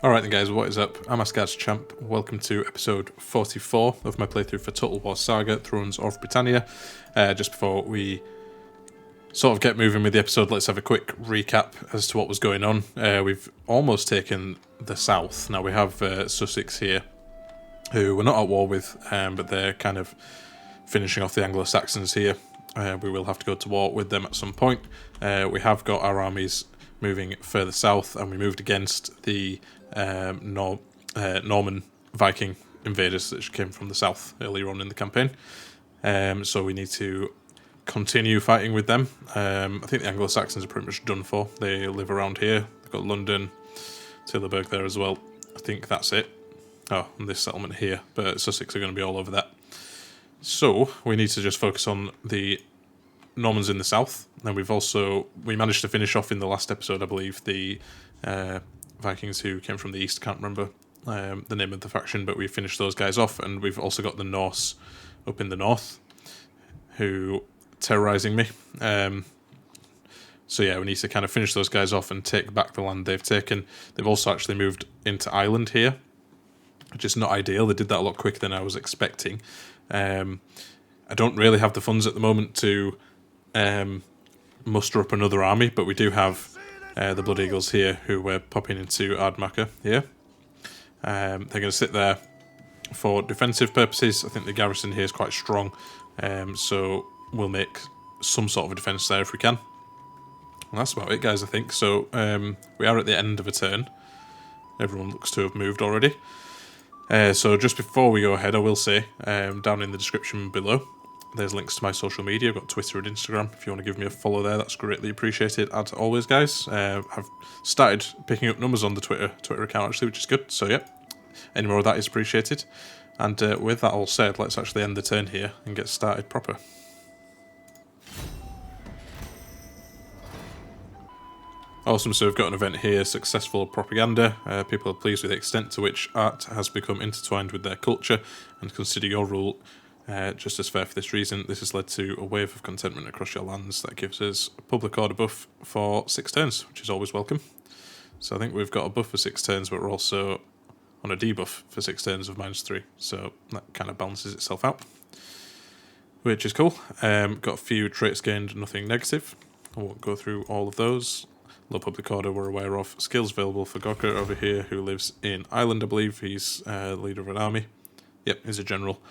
Alright then guys, what is up? I'm AsgardsChamp. Welcome to episode 44 of my playthrough for Total War Saga, Thrones of Britannia. Just before we sort of get moving with the episode, let's have a quick recap as to what was going on. We've almost taken the south. Now we have Sussex here, who we're not at war with, but they're kind of finishing off the Anglo-Saxons here. We will have to go to war with them at some point. We have got our armies moving further south, and we moved against the Norman Viking invaders that came from the south earlier on in the campaign. So we need to continue fighting with them. I think the Anglo-Saxons are pretty much done for. They live around here. They've got London, Tilburg there as well. I think that's it. Oh, and this settlement here, but Sussex are going to be all over that. So we need to just focus on the Normans in the south, and we managed to finish off in the last episode, I believe, the Vikings who came from the east. Can't remember the name of the faction, but we finished those guys off, and we've also got the Norse up in the north who terrorizing me. So yeah, we need to kind of finish those guys off and take back the land they've taken. They've also actually moved into Ireland here, which is not ideal. They did that a lot quicker than I was expecting. I don't really have the funds at the moment to muster up another army, but we do have the Blood Eagles here who we're popping into Ardmacca here. They're going to sit there for defensive purposes. I think the garrison here is quite strong, so we'll make some sort of a defence there if we can. And that's about it, guys, I think. So we are at the end of a turn. Everyone looks to have moved already. So just before we go ahead, I will say, down in the description below, there's links to my social media. I've got Twitter and Instagram. If you want to give me a follow there, that's greatly appreciated, as always, guys. I've started picking up numbers on the Twitter account, actually, which is good. So, yeah, any more of that is appreciated. And with that all said, let's actually end the turn here and get started proper. Awesome, so we've got an event here, successful propaganda. People are pleased with the extent to which art has become intertwined with their culture and consider your rule just as fair for this reason. This has led to a wave of contentment across your lands that gives us a public order buff for 6 turns, which is always welcome. So I think we've got a buff for 6 turns, but we're also on a debuff for 6 turns of -3. So that kind of balances itself out, which is cool. Got a few traits gained, nothing negative. I won't go through all of those. Low public order we're aware of. Skills available for Gorka over here, who lives in Ireland, I believe. He's leader of an army. Yep, he's a general.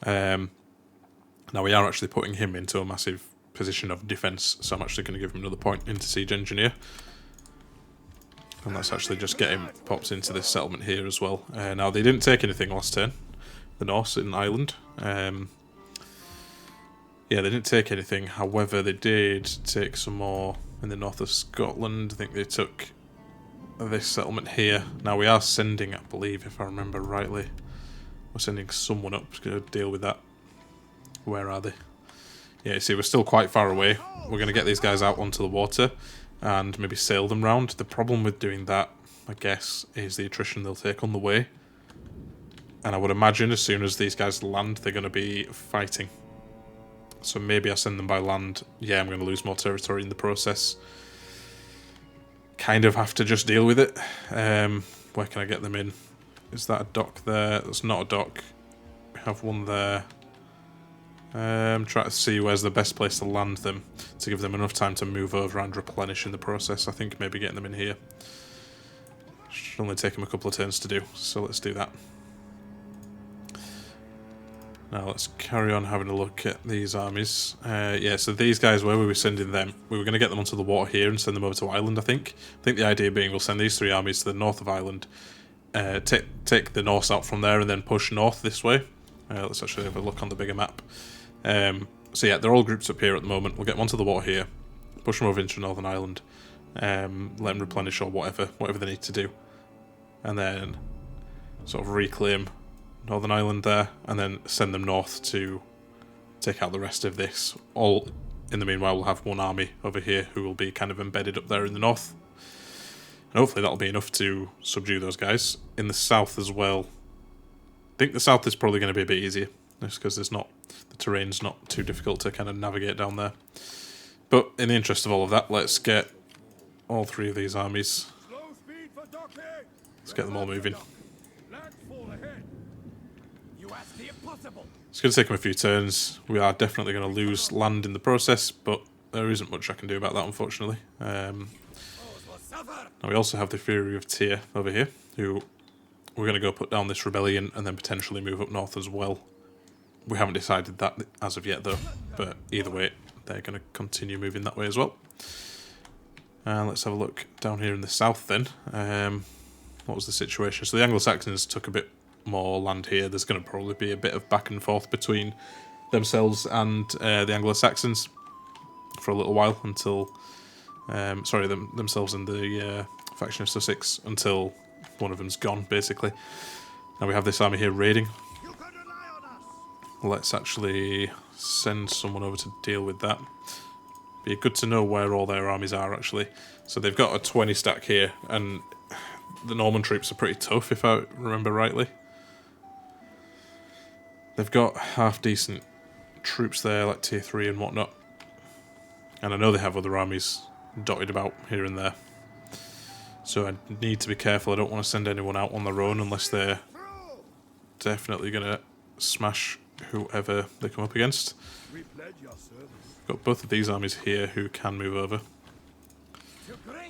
Now we are actually putting him into a massive position of defence, so I'm actually going to give him another point into Siege Engineer. And let's actually just get him popped into this settlement here as well. Now they didn't take anything last turn, the Norse in Ireland. Yeah, they didn't take anything, however they did take some more in the north of Scotland. I think they took this settlement here. Now we are sending, I believe, if I remember rightly, we're sending someone up to deal with that. Where are they? Yeah, you see, we're still quite far away. We're going to get these guys out onto the water and maybe sail them round. The problem with doing that, I guess, is the attrition they'll take on the way. And I would imagine as soon as these guys land, they're going to be fighting. So maybe I send them by land. Yeah, I'm going to lose more territory in the process. Kind of have to just deal with it. Where can I get them in? Is that a dock there? That's not a dock. We have one there. Try to see where's the best place to land them to give them enough time to move over and replenish in the process. I think maybe getting them in here should only take them a couple of turns to do, so let's do that. Now let's carry on having a look at these armies. Yeah, so these guys, where we were sending them, we were going to get them onto the water here and send them over to Ireland, I think. I think the idea being we'll send these 3 armies to the north of Ireland, take the Norse out from there and then push north this way. Let's actually have a look on the bigger map. So yeah, they're all grouped up here at the moment. We'll get them onto the water here, push them over into Northern Ireland, let them replenish or whatever they need to do. And then sort of reclaim Northern Ireland there, and then send them north to take out the rest of this. All in the meanwhile, we'll have one army over here who will be kind of embedded up there in the north. And hopefully that'll be enough to subdue those guys. In the south as well, I think the south is probably going to be a bit easier, just because the terrain's not too difficult to kind of navigate down there. But in the interest of all of that, let's get all 3 of these armies Let's get them all moving. It's going to take them a few turns. We are definitely going to lose land in the process, but there isn't much I can do about that, unfortunately. Now we also have the Fury of Tyr over here, who we're going to go put down this rebellion and then potentially move up north as well. We haven't decided that as of yet, though, but either way, they're going to continue moving that way as well. Let's have a look down here in the south then. What was the situation? So the Anglo-Saxons took a bit more land here. There's going to probably be a bit of back and forth between themselves and the Anglo-Saxons for a little while until... themselves and the faction of Sussex until one of them's gone, basically. Now we have this army here raiding. Let's actually send someone over to deal with that. Be good to know where all their armies are, actually. So they've got a 20 stack here, and the Norman troops are pretty tough, if I remember rightly. They've got half-decent troops there, like tier 3 and whatnot. And I know they have other armies dotted about here and there. So I need to be careful. I don't want to send anyone out on their own unless they're definitely going to smash whoever they come up against. Got both of these armies here who can move over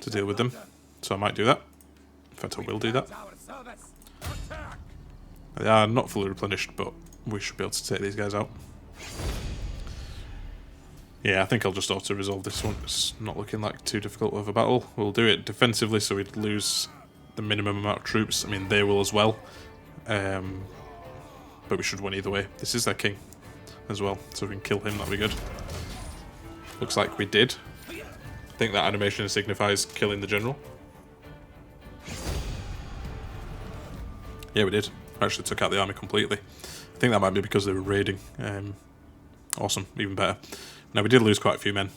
to deal with them. So I might do that. In fact, I will do that. They are not fully replenished, but we should be able to take these guys out. Yeah, I think I'll just auto-resolve this one. It's not looking like too difficult of a battle. We'll do it defensively so we'd lose the minimum amount of troops. I mean, they will as well. But we should win either way. This is their king as well, so we can kill him, that'll be good. Looks like we did. I think that animation signifies killing the general. Yeah, we did. Actually took out the army completely. I think that might be because they were raiding. Awesome, even better. Now, we did lose quite a few men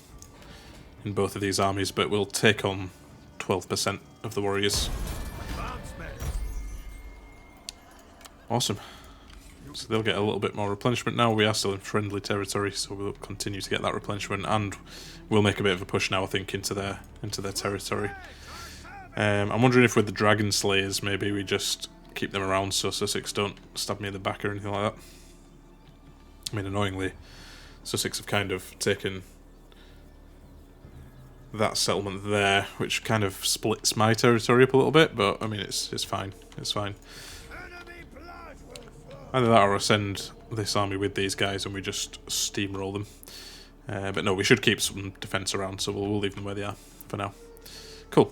in both of these armies, but we'll take on 12% of the warriors. Awesome. So they'll get a little bit more replenishment now. We are still in friendly territory, so we'll continue to get that replenishment, and we'll make a bit of a push now, I think, into their territory. I'm wondering if with the Dragon Slayers, maybe we just keep them around so Sussex don't stab me in the back or anything like that. I mean, annoyingly, Sussex have kind of taken that settlement there, which kind of splits my territory up a little bit, but I mean, it's fine. It's fine. Either that or I send this army with these guys and we just steamroll them. But no, we should keep some defence around, so we'll leave them where they are for now. Cool.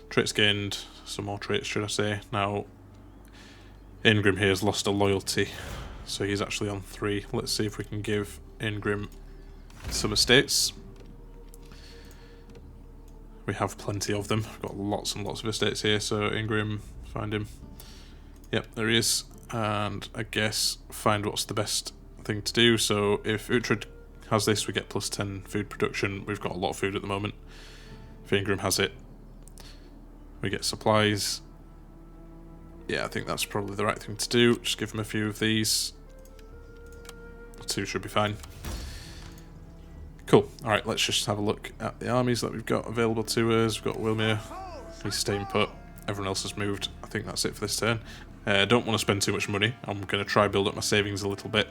Traits gained. Some more traits, should I say. Now, Ingrim here has lost a loyalty, so he's actually on 3. Let's see if we can give Ingrim some estates. We have plenty of them. We've got lots and lots of estates here, so Ingrim, find him. Yep, there he is. And I guess find what's the best thing to do. So if Guthfrid has this, we get plus 10 food production. We've got a lot of food at the moment. If Ingrim has it, we get supplies. Yeah, I think that's probably the right thing to do. Just give him a few of these. 2 should be fine. Cool. Alright, let's just have a look at the armies that we've got available to us. We've got Wilmir. He's staying put. Everyone else has moved. I think that's it for this turn. I don't want to spend too much money. I'm going to try build up my savings a little bit.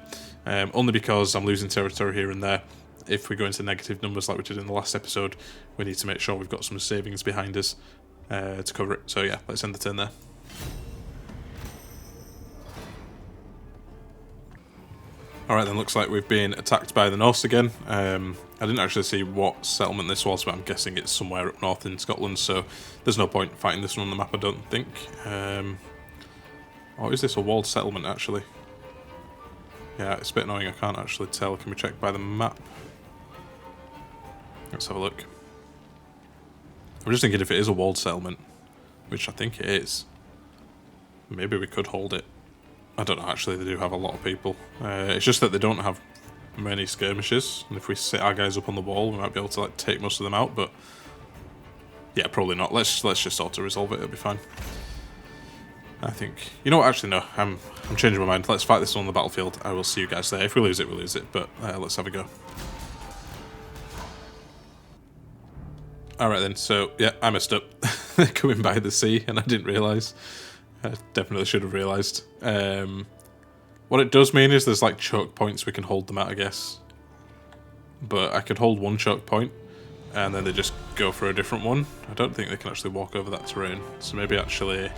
Only because I'm losing territory here and there. If we go into negative numbers like we did in the last episode, we need to make sure we've got some savings behind us to cover it. So yeah, let's end the turn there. Alright then, looks like we've been attacked by the Norse again. I didn't actually see what settlement this was, but I'm guessing it's somewhere up north in Scotland, so there's no point fighting this one on the map, I don't think. Or is this a walled settlement, actually? Yeah, it's a bit annoying, I can't actually tell. Can we check by the map? Let's have a look. I'm just thinking if it is a walled settlement, which I think it is, maybe we could hold it. I don't know, actually, they do have a lot of people. It's just that they don't have many skirmishes, and if we sit our guys up on the wall, we might be able to like take most of them out, but yeah, probably not. Let's just auto-resolve it, it'll be fine. I think... You know what, actually, no, I'm changing my mind. Let's fight this one on the battlefield. I will see you guys there. If we lose it, we lose it, but let's have a go. Alright then, so, yeah, I messed up. They're coming by the sea, and I didn't realise. I definitely should have realised. What it does mean is there's like choke points we can hold them at, I guess. But I could hold one choke point, and then they just go for a different one. I don't think they can actually walk over that terrain. So maybe actually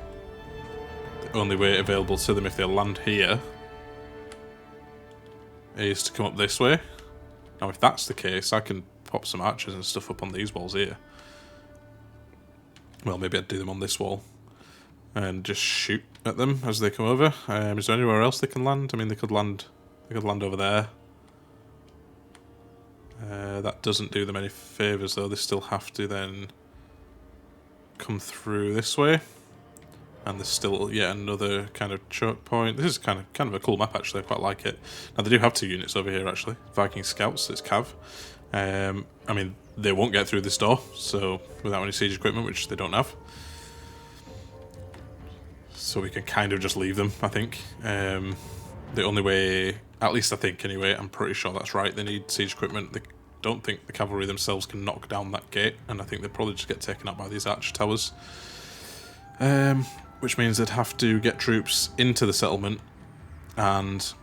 the only way available to them if they land here is to come up this way. Now if that's the case, I can pop some archers and stuff up on these walls here. Well, maybe I'd do them on this wall and just shoot at them as they come over. Is there anywhere else they can land? I mean, they could land over there. That doesn't do them any favours though. They still have to then come through this way. And there's still yet another kind of choke point. This is kind of a cool map actually. I quite like it. Now they do have 2 units over here actually. Viking scouts. It's cav. I mean, they won't get through this door, so without any siege equipment, which they don't have. So we can kind of just leave them, I think. The only way, at least I think anyway, I'm pretty sure that's right, they need siege equipment. They don't think the cavalry themselves can knock down that gate, and I think they'll probably just get taken out by these archer towers. Which means they'd have to get troops into the settlement and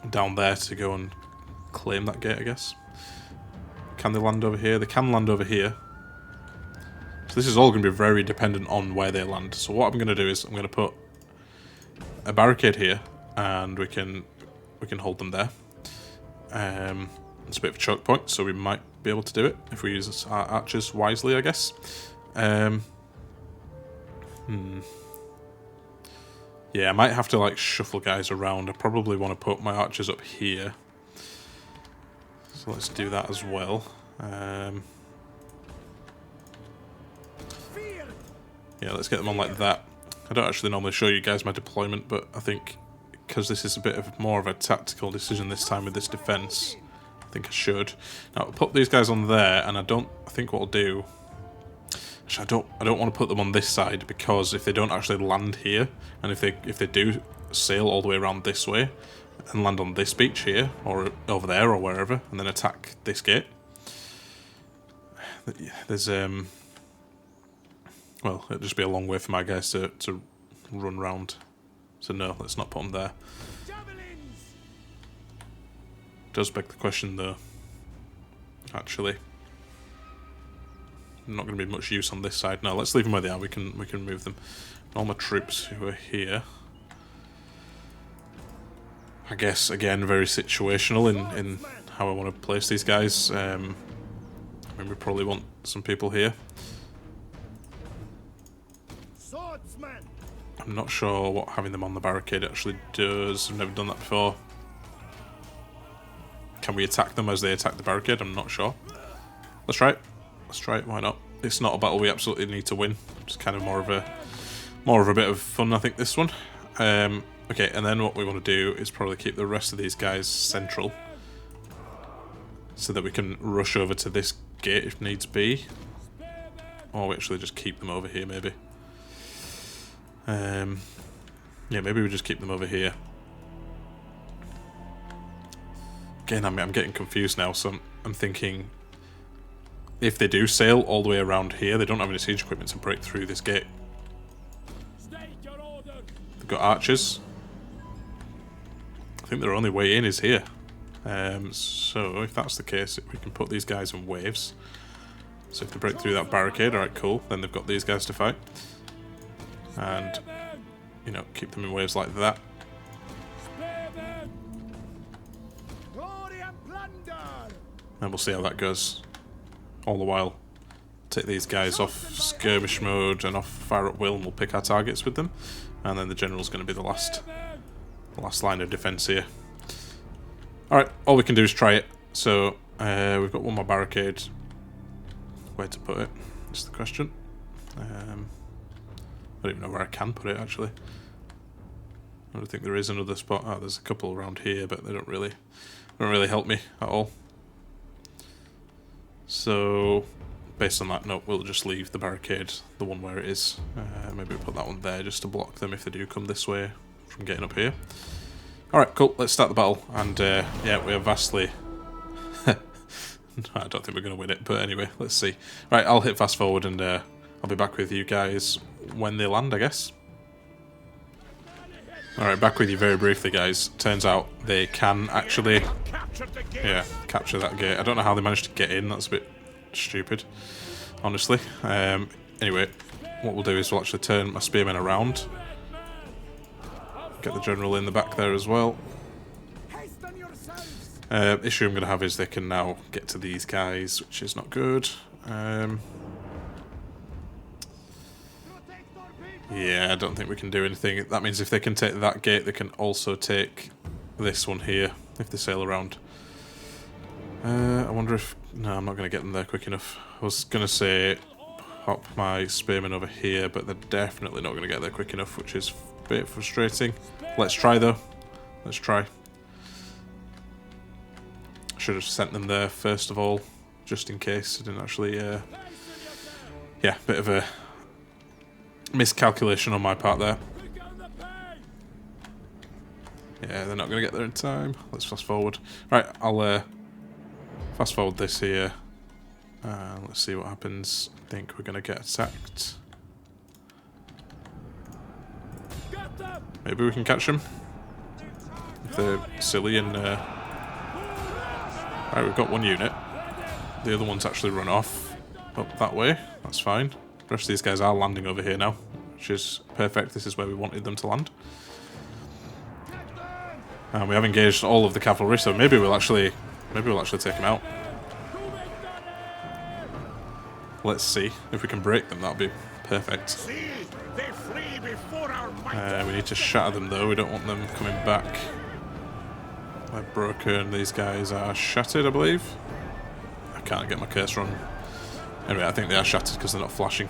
down there to go and claim that gate, I guess. Can they land over here? They can land over here. So this is all going to be very dependent on where they land. So what I'm going to do is I'm going to put a barricade here, and we can hold them there. It's a bit of a choke point, so we might be able to do it if we use our archers wisely, I guess. Yeah, I might have to like shuffle guys around. I probably want to put my archers up here. So let's do that as well. Yeah, let's get them on like that. I don't actually normally show you guys my deployment, but I think because this is a bit of more of a tactical decision this time with this defense, I think I should. Now I'll put these guys on there, and I think what I'll do. Actually, I don't want to put them on this side, because if they don't actually land here, and if they do sail all the way around this way and land on this beach here or over there or wherever, and then attack this gate, there's well, it'll just be a long way for my guys to run round. So no, let's not put them there. Does beg the question though. Actually, not going to be much use on this side. No, let's leave them where they are. We can move them. All my troops who are here, I guess, again, very situational in how I want to place these guys. I mean, we probably want some people here. I'm not sure what having them on the barricade actually does. I've never done that before. Can we attack them as they attack the barricade? I'm not sure. Let's try it. Let's try it. Why not? It's not a battle we absolutely need to win. It's kind of more of a bit of fun, I think, this one. Okay, and then what we want to do is probably keep the rest of these guys central, so that we can rush over to this gate if needs be. Or we actually just keep them over here, maybe. Yeah, maybe we just keep them over here. Again, I'm getting confused now, so I'm thinking, if they do sail all the way around here, they don't have any siege equipment to break through this gate. They've got archers. I think their only way in is here. So if that's the case, we can put these guys in waves. So if they break through that barricade, alright, cool. Then they've got these guys to fight. And, you know, keep them in waves like that. And we'll see how that goes. All the while, take these guys off skirmish mode and off fire at will, and we'll pick our targets with them. And then the general's going to be the last line of defense here. Alright, all we can do is try it. So, we've got one more barricade. Where to put it is the question. I don't even know where I can put it, actually. I don't think there is another spot. Oh, there's a couple around here, but they don't really help me at all. So, based on that note, we'll just leave the barricade, the one where it is. Maybe we'll put that one there just to block them if they do come this way from getting up here. Alright, cool. Let's start the battle. And, yeah, we are vastly... I don't think we're going to win it, but anyway, let's see. Right, I'll hit fast forward and I'll I'll be back with you guys when they land, I guess. Alright, back with you very briefly, guys. Turns out they can actually, yeah, capture that gate. I don't know how they managed to get in. That's a bit stupid, honestly. Anyway, what we'll do is we'll actually turn my spearmen around. Get the general in the back there as well. Issue I'm going to have is they can now get to these guys, which is not good. Yeah, I don't think we can do anything. That means if they can take that gate, they can also take this one here, if they sail around. I wonder if... No, I'm not going to get them there quick enough. I was going to say pop my spearmen over here, but they're definitely not going to get there quick enough, which is a bit frustrating. Let's try, though. Let's try. Should have sent them there first of all, just in case. I didn't actually... yeah, bit of a miscalculation on my part there. Yeah, they're not going to get there in time. Let's fast forward. Right, I'll fast forward this here. Let's see what happens. I think we're going to get attacked. Maybe we can catch them. If they're silly and... Right, we've got one unit. The other one's actually run off up that way. That's fine. The rest of these guys are landing over here now, which is perfect. This is where we wanted them to land. And we have engaged all of the cavalry, so maybe we'll actually take them out. Let's see if we can break them. That'll be perfect. We need to shatter them though. We don't want them coming back. They're broken. These guys are shattered, I believe. I can't get my cursor on. Anyway, I think they are shattered because they're not flashing.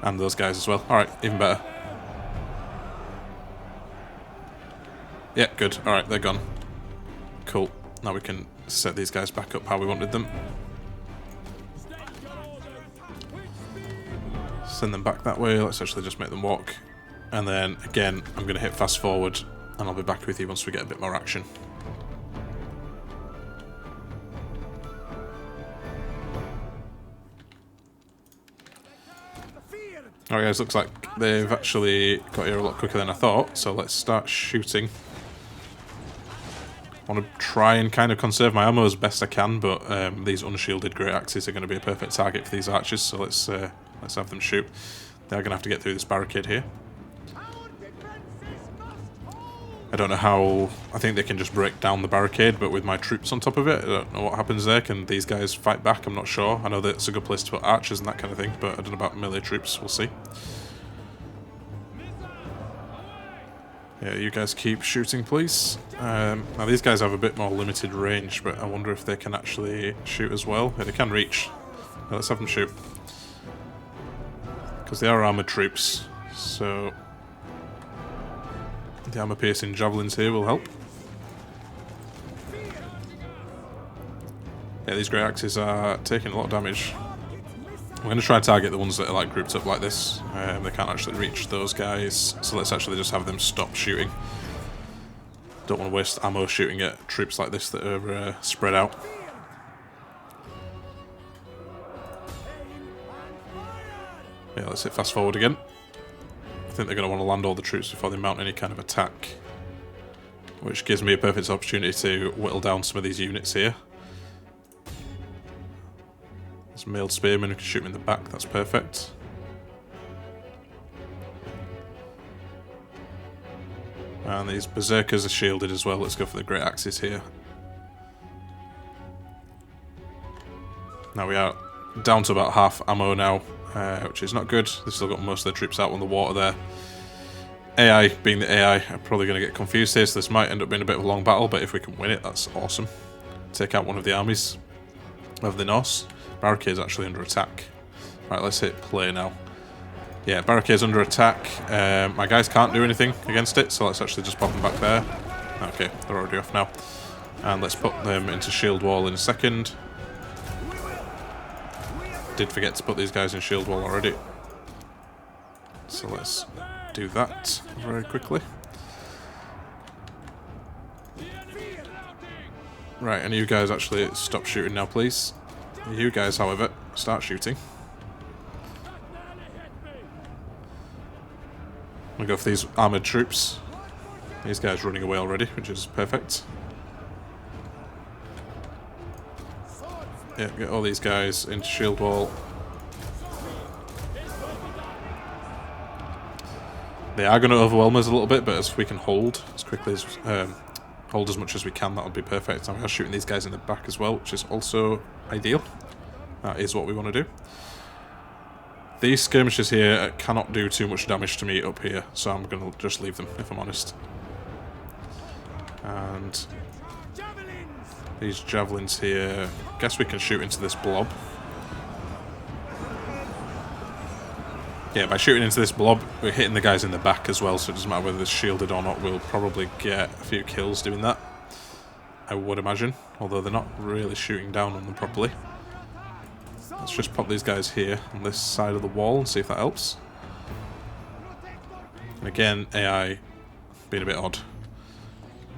And those guys as well. Alright, even better. Yeah, good. Alright, they're gone. Cool. Now we can set these guys back up how we wanted them. Send them back that way. Let's actually just make them walk. And then, again, I'm going to hit fast forward. And I'll be back with you once we get a bit more action. Alright guys, looks like they've actually got here a lot quicker than I thought, so let's start shooting. I want to try and kind of conserve my ammo as best I can, but these unshielded great axes are going to be a perfect target for these archers, so let's have them shoot. They're going to have to get through this barricade here. I don't know how... I think they can just break down the barricade, but with my troops on top of it, I don't know what happens there. Can these guys fight back? I'm not sure. I know that it's a good place to put archers and that kind of thing, but I don't know about melee troops. We'll see. Yeah, you guys keep shooting, please. Now, these guys have a bit more limited range, but I wonder if they can actually shoot as well. Yeah, they can reach. Yeah, let's have them shoot. Because they are armoured troops, so... The armor-piercing javelins here will help. Yeah, these great axes are taking a lot of damage. I'm going to try and target the ones that are like grouped up like this. They can't actually reach those guys, so let's actually just have them stop shooting. Don't want to waste ammo shooting at troops like this that are spread out. Yeah, let's hit fast forward again. I think they're going to want to land all the troops before they mount any kind of attack. Which gives me a perfect opportunity to whittle down some of these units here. There's a mailed spearman who can shoot me in the back, that's perfect. And these berserkers are shielded as well, let's go for the great axes here. Now we are down to about half ammo now. Which is not good. They've still got most of their troops out on the water there. AI, being the AI, are probably going to get confused here, so this might end up being a bit of a long battle, but if we can win it, that's awesome. Take out one of the armies of the Norse. Barricade's actually under attack. Right, let's hit play now. Yeah, barricade's under attack. My guys can't do anything against it, so let's actually just pop them back there. Okay, they're already off now. And let's put them into shield wall in a second. Did forget to put these guys in shield wall already. So let's do that very quickly. Right, and you guys actually stop shooting now, please. You guys, however, start shooting. We go for these armoured troops. These guys running away already, which is perfect. Yeah, get all these guys into shield wall. They are going to overwhelm us a little bit, but if we can hold as quickly as hold as much as we can, that would be perfect. And we are shooting these guys in the back as well, which is also ideal. That is what we want to do. These skirmishers here cannot do too much damage to me up here, so I'm going to just leave them, if I'm honest. And these javelins here, guess we can shoot into this blob. Yeah, by shooting into this blob, we're hitting the guys in the back as well, so it doesn't matter whether it's shielded or not. We'll probably get a few kills doing that, I would imagine, although they're not really shooting down on them properly. Let's just pop these guys here on this side of the wall and see if that helps. And again, AI being a bit odd.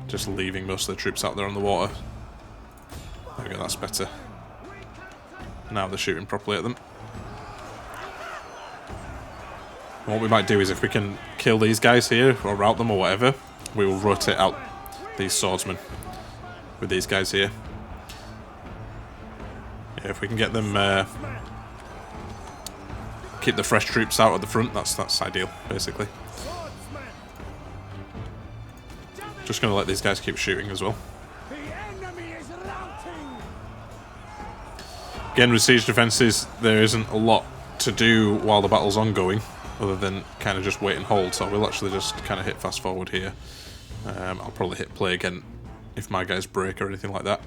Just leaving most of the troops out there on the water. There we go, that's better. Now they're shooting properly at them. And what we might do is, if we can kill these guys here, or rout them or whatever, we will rotate out these swordsmen with these guys here. Yeah, if we can get them, keep the fresh troops out at the front, that's ideal, basically. Just going to let these guys keep shooting as well. Again, with siege defences, there isn't a lot to do while the battle's ongoing, other than kind of just wait and hold, so we'll actually just kind of hit fast forward here. I'll probably hit play again if my guys break or anything like that.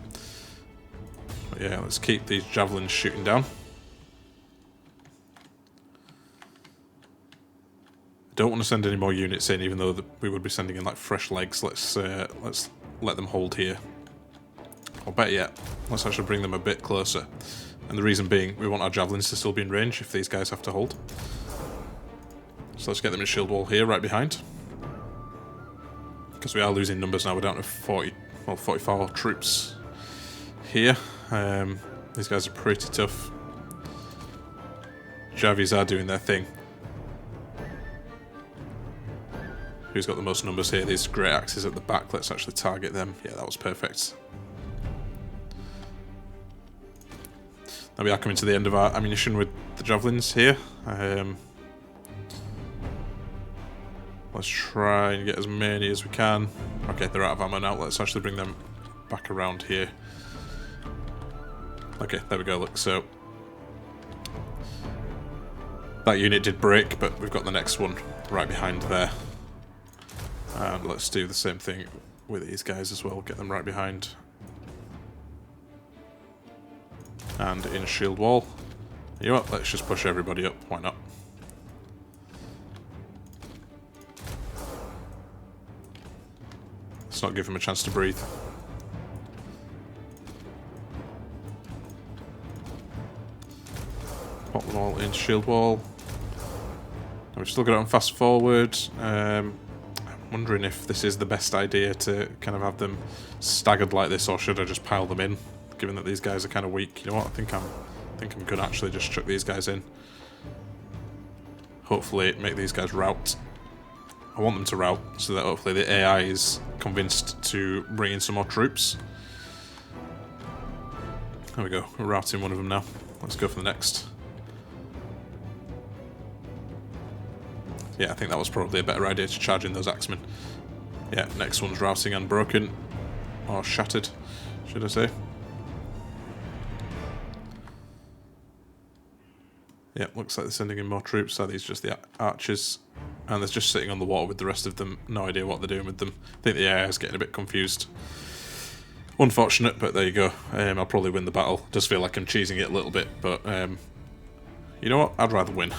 But yeah, let's keep these javelins shooting down. Don't want to send any more units in, even though we would be sending in like fresh legs. Let's let them hold here. Or better yet, let's actually bring them a bit closer. And the reason being, we want our javelins to still be in range if these guys have to hold. So let's get them in shield wall here, right behind. Because we are losing numbers now. We're down to 44 troops here. These guys are pretty tough. Javis are doing their thing. Who's got the most numbers here? These great axes at the back. Let's actually target them. Yeah, that was perfect. Now we are coming to the end of our ammunition with the javelins here. Let's try and get as many as we can. Okay, they're out of ammo now. Let's actually bring them back around here. Okay, there we go. Look, so that unit did break, but we've got the next one right behind there. And let's do the same thing with these guys as well. Get them right behind. And in shield wall. You know what? Let's just push everybody up. Why not? Let's not give them a chance to breathe. Pop them all in shield wall. Now we've still got it on fast forward. I'm wondering if this is the best idea to kind of have them staggered like this, or should I just pile them in, given that these guys are kind of weak. You know what? I think I'm gonna actually just chuck these guys in. Hopefully make these guys rout. I want them to rout, so that hopefully the AI is convinced to bring in some more troops. There we go, we're routing one of them now. Let's go for the next. Yeah, I think that was probably a better idea to charge in those axemen. Yeah, next one's routing and broken. Or shattered, should I say. Yeah, looks like they're sending in more troops. Are these just the archers? And they're just sitting on the water with the rest of them. No idea what they're doing with them. I think the AI is getting a bit confused. Unfortunate, but there you go. I'll probably win the battle. Just feel like I'm cheesing it a little bit, but you know what? I'd rather win.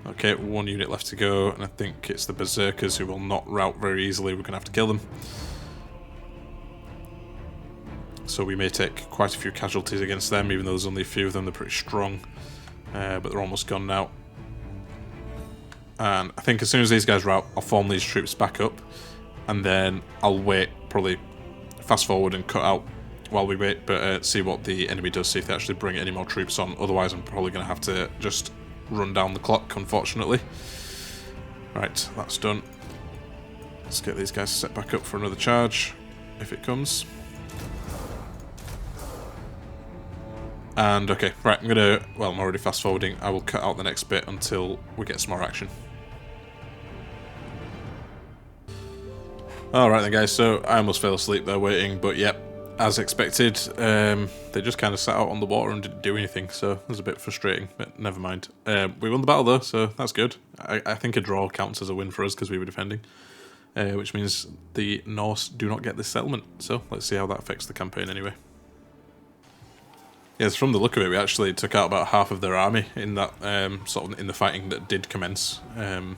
Okay, one unit left to go, and I think it's the berserkers who will not rout very easily. We're going to have to kill them. So we may take quite a few casualties against them, even though there's only a few of them. They're pretty strong, but they're almost gone now. And I think as soon as these guys rout, I'll form these troops back up, and then I'll wait, probably fast forward and cut out while we wait, but see what the enemy does, see if they actually bring any more troops on. Otherwise I'm probably going to have to just run down the clock, unfortunately. Right, that's done. Let's get these guys set back up for another charge, if it comes. And, okay, right, I'm already fast forwarding. I will cut out the next bit until we get some more action. Alright then guys, so I almost fell asleep there waiting, but yep, as expected, they just kind of sat out on the water and didn't do anything, so it was a bit frustrating, but never mind. We won the battle though, so that's good. I think a draw counts as a win for us because we were defending, which means the Norse do not get this settlement, so let's see how that affects the campaign anyway. Yes, from the look of it, we actually took out about half of their army in that sort of in the fighting that did commence, which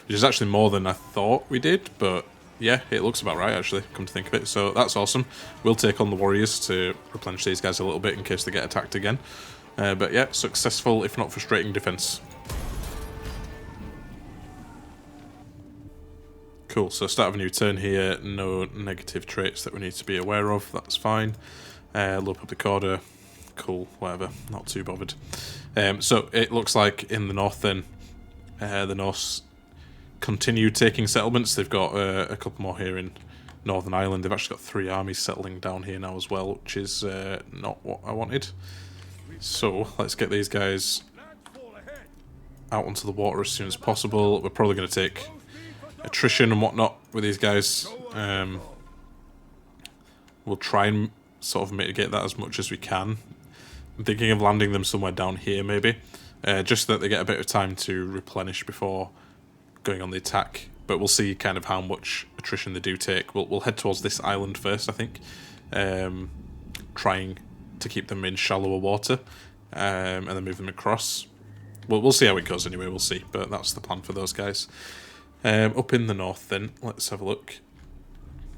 is actually more than I thought we did, but yeah, it looks about right actually, come to think of it, so that's awesome. We'll take on the warriors to replenish these guys a little bit in case they get attacked again. But yeah, successful, if not frustrating, defense. Cool, so start of a new turn here, no negative traits that we need to be aware of, that's fine. Low public order, cool, whatever, not too bothered. So it looks like in the north then, the Norse continue taking settlements. They've got a couple more here in Northern Ireland. They've actually got 3 armies settling down here now as well, which is not what I wanted. So let's get these guys out onto the water as soon as possible. We're probably going to take attrition and whatnot with these guys. We'll try and sort of mitigate that as much as we can. I'm thinking of landing them somewhere down here maybe, just so that they get a bit of time to replenish before going on the attack, but we'll see kind of how much attrition they do take. We'll head towards this island first, I think, trying to keep them in shallower water, and then move them across. We'll see how it goes anyway, we'll see, but that's the plan for those guys. Up in the north then, let's have a look.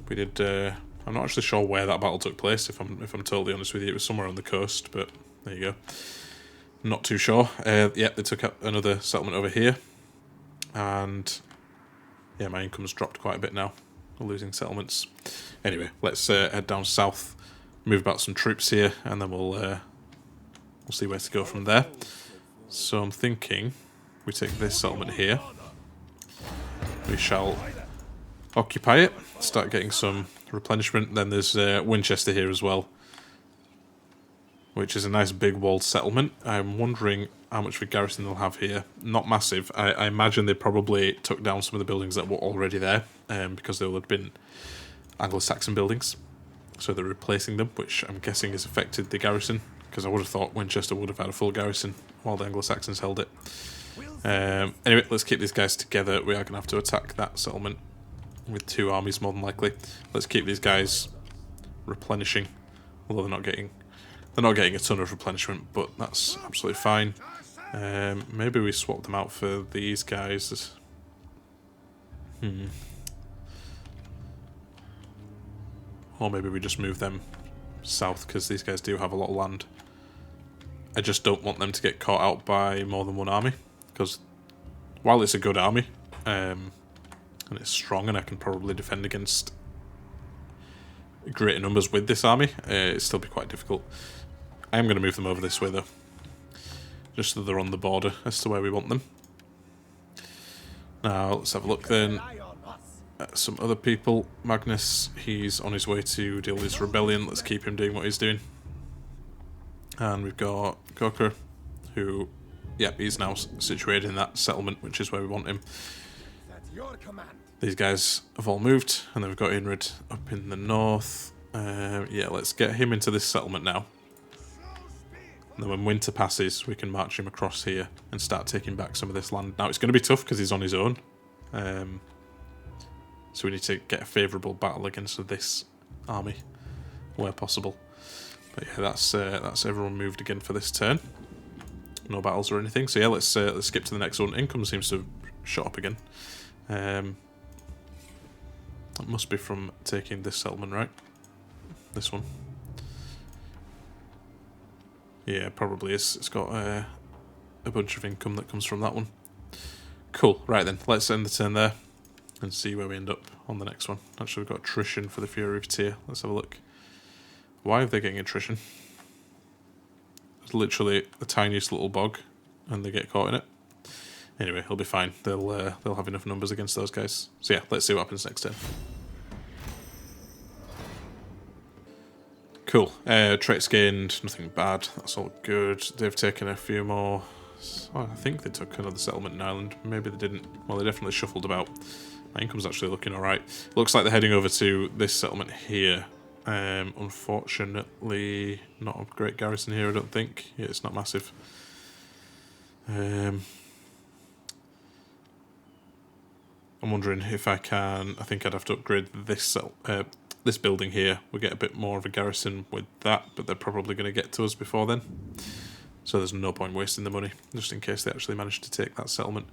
We did, I'm not actually sure where that battle took place, if I'm totally honest with you. It was somewhere on the coast, but there you go. Not too sure. Yeah, they took up another settlement over here. And yeah, my income's dropped quite a bit now. We're losing settlements. Anyway, let's head down south, move about some troops here, and then we'll see where to go from there. So I'm thinking we take this settlement here. We shall occupy it, start getting some replenishment. Then there's Winchester here as well, which is a nice big walled settlement. I'm wondering how much of a garrison they'll have here. Not massive. I imagine they probably took down some of the buildings that were already there, because they would have been Anglo-Saxon buildings. So they're replacing them, which I'm guessing has affected the garrison, because I would have thought Winchester would have had a full garrison while the Anglo-Saxons held it. Anyway, let's keep these guys together. We are going to have to attack that settlement with 2 armies more than likely. Let's keep these guys replenishing, although they're not getting a ton of replenishment, but that's absolutely fine. Maybe we swap them out for these guys. Or maybe we just move them south, because these guys do have a lot of land. I just don't want them to get caught out by more than one army, because while it's a good army, and it's strong and I can probably defend against greater numbers with this army, it'd still be quite difficult. I am going to move them over this way though, just so they're on the border as to where we want them. Now let's have a look then at some other people. Magnus, he's on his way to deal with this rebellion. Let's keep him doing what he's doing. And we've got Goker, who, yeah, he's now situated in that settlement, which is where we want him. These guys have all moved, and then we've got Inrid up in the north. Yeah, let's get him into this settlement now. And then when winter passes, we can march him across here and start taking back some of this land. Now, it's going to be tough because he's on his own. So we need to get a favourable battle against this army where possible. But yeah, that's everyone moved again for this turn. No battles or anything. So yeah, let's skip to the next one. Income seems to have shot up again. That must be from taking this settlement, right? This one. Yeah, probably is. It's got a bunch of income that comes from that one. Cool. Right then, let's end the turn there and see where we end up on the next one. Actually, we've got attrition for the Fury of Tyr. Let's have a look. Why are they getting attrition? It's literally the tiniest little bog, and they get caught in it. Anyway, he'll be fine. They'll have enough numbers against those guys. So yeah, let's see what happens next turn. Cool. Traits gained, nothing bad. That's all good. They've taken a few more. Oh, I think they took another settlement in Ireland. Maybe they didn't. Well, they definitely shuffled about. My income's actually looking alright. Looks like they're heading over to this settlement here. Unfortunately, not a great garrison here, I don't think. Yeah, it's not massive. I'm wondering if I can. I think I'd have to upgrade this this building here. We'll get a bit more of a garrison with that, but they're probably going to get to us before then. So there's no point wasting the money, just in case they actually manage to take that settlement.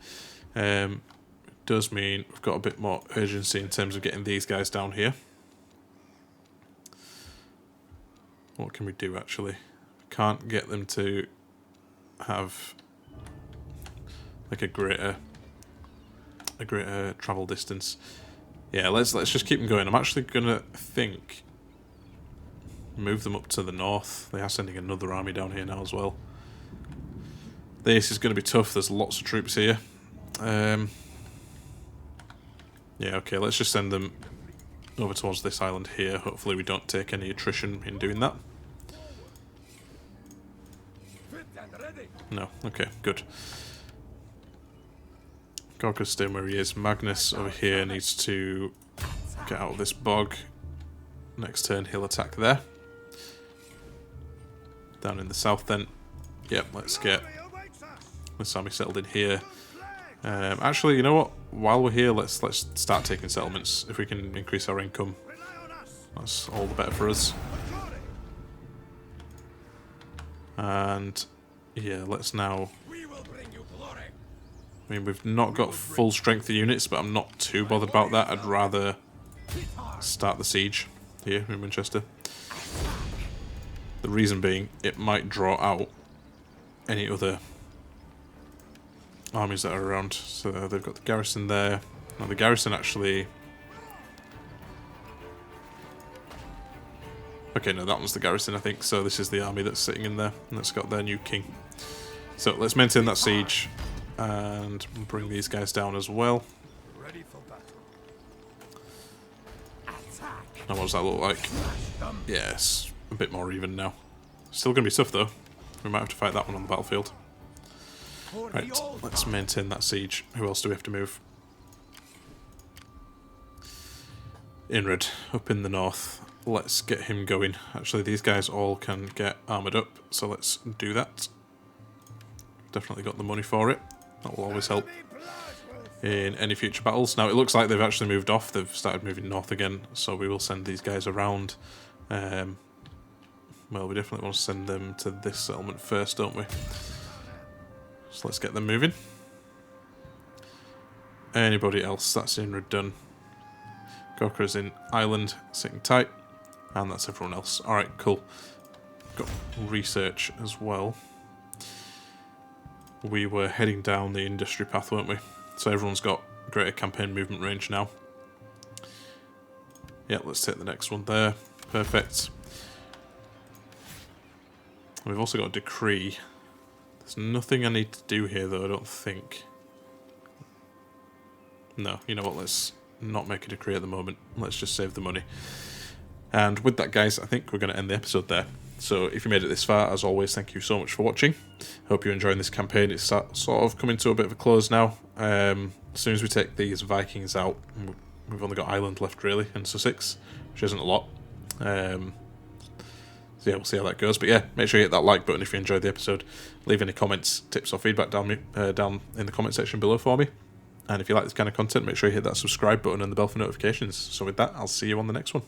It does mean we've got a bit more urgency in terms of getting these guys down here. What can we do actually? Can't get them to have like a greater travel distance. Yeah, let's just keep them going. I'm actually gonna move them up to the north. They are sending another army down here now as well. This is going to be tough. There's lots of troops here. Yeah, okay, let's just send them over towards this island here. Hopefully we don't take any attrition in doing that. No, okay, good. Gorka's staying where he is. Magnus over here needs to get out of this bog. Next turn he'll attack there. Down in the south then. Yep, let's get this army settled in here. Actually, you know what? While we're here, let's start taking settlements. If we can increase our income, that's all the better for us. And yeah, let's now. I mean, we've not got full strength of units, but I'm not too bothered about that. I'd rather start the siege here in Winchester. The reason being, it might draw out any other armies that are around. So they've got the garrison there. Now the garrison actually... Okay, no, that one's the garrison, I think. So this is the army that's sitting in there, and that's got their new king. So let's maintain that siege and bring these guys down as well. Now what does that look like? Yes, a bit more even now. Still going to be tough though. We might have to fight that one on the battlefield. Right, let's maintain that siege. Who else do we have to move? Inred, up in the north. Let's get him going. Actually, these guys all can get armoured up, so let's do that. Definitely got the money for it. That will always help in any future battles. Now, it looks like they've actually moved off. They've started moving north again, so we will send these guys around. Well, we definitely want to send them to this settlement first, don't we? So let's get them moving. Anybody else? That's Inred done. Gorka's in Ireland, sitting tight. And that's everyone else. Alright, cool. Got research as well. We were heading down the industry path, weren't we? So everyone's got greater campaign movement range now. Yeah, let's take the next one there. Perfect. We've also got a decree. There's nothing I need to do here, though, I don't think. No, you know what, let's not make a decree at the moment. Let's just save the money. And with that, guys, I think we're going to end the episode there. So if you made it this far, as always, thank you so much for watching. Hope you're enjoying this campaign. It's sort of coming to a bit of a close now. As soon as we take these Vikings out, we've only got Ireland left, really, and Sussex, which isn't a lot. So yeah, we'll see how that goes. But yeah, make sure you hit that like button if you enjoyed the episode. Leave any comments, tips or feedback down in the comment section below for me. And if you like this kind of content, make sure you hit that subscribe button and the bell for notifications. So with that, I'll see you on the next one.